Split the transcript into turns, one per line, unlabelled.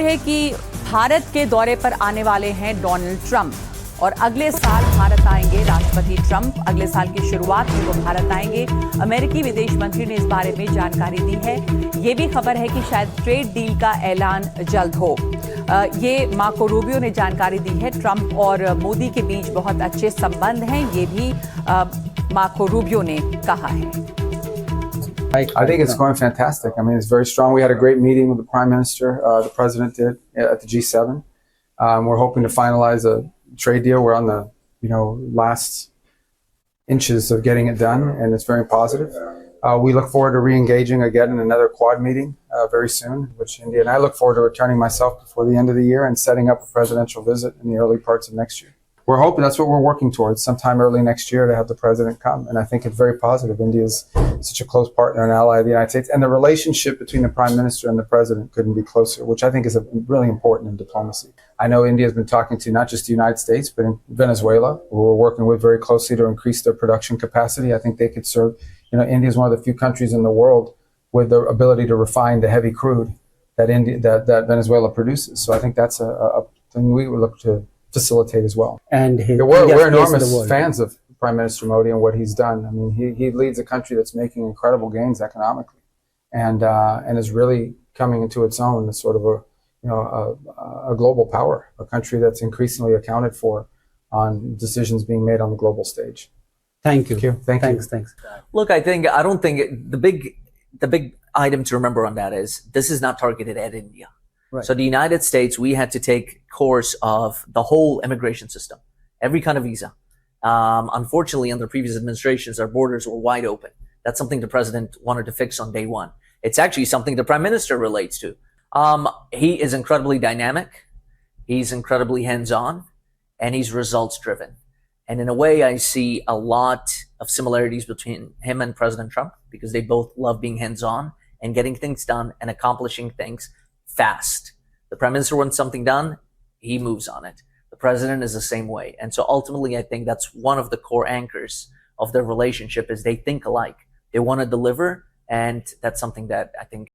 है कि भारत के दौरे पर आने वाले हैं डोनाल्ड ट्रंप और अगले साल भारत आएंगे राष्ट्रपति ट्रंप। अगले साल की शुरुआत में वो भारत आएंगे। अमेरिकी विदेश मंत्री ने इस बारे में जानकारी दी है। ये भी खबर है कि शायद ट्रेड डील का ऐलान जल्द हो। ये मार्को रूबियो ने जानकारी दी है। ट्रंप और मोदी के बीच बहुत अच्छे संबंध हैं, ये भी मार्को रूबियो ने कहा है।
I think it's going fantastic. I mean, it's very strong. We had a great meeting with the Prime Minister, the President did at the G7. We're hoping to finalize a trade deal. We're on the last inches of getting it done, and it's very positive. We look forward to re-engaging again in another Quad meeting very soon, which India and I look forward to returning myself before the end of the year and setting up a presidential visit in the early parts of next year. We're hoping that's what we're working towards, sometime early next year to have the president come. And I think it's very positive. India is such a close partner and ally of the United States. And the relationship between the prime minister and the president couldn't be closer, which I think is really important in diplomacy. I know India has been talking to not just the United States, but in Venezuela, who we're working with very closely to increase their production capacity. I think they could serve, India is one of the few countries in the world with the ability to refine the heavy crude that Venezuela produces. So I think that's a thing we would look to facilitate as well.
And
we're enormous fans of Prime Minister Modi and what he's done. I mean, he leads a country that's making incredible gains economically, and is really coming into its own as sort of a global power, a country that's increasingly accounted for on decisions being made on the global stage.
Thank you.
Thanks.
Look, I don't think the big item to remember on that is this is not targeted at India.
Right.
So the United States, we had to take course of the whole immigration system, every kind of visa. Unfortunately, under previous administrations, our borders were wide open. That's something the president wanted to fix on day one. It's actually something the prime minister relates to. He is incredibly dynamic. He's incredibly hands-on, and he's results-driven. And in a way, I see a lot of similarities between him and President Trump because they both love being hands-on and getting things done and accomplishing things fast. The prime minister wants something done, he moves on it. The president is the same way. And so ultimately, I think that's one of the core anchors of their relationship is they think alike. They want to deliver, and that's something that I think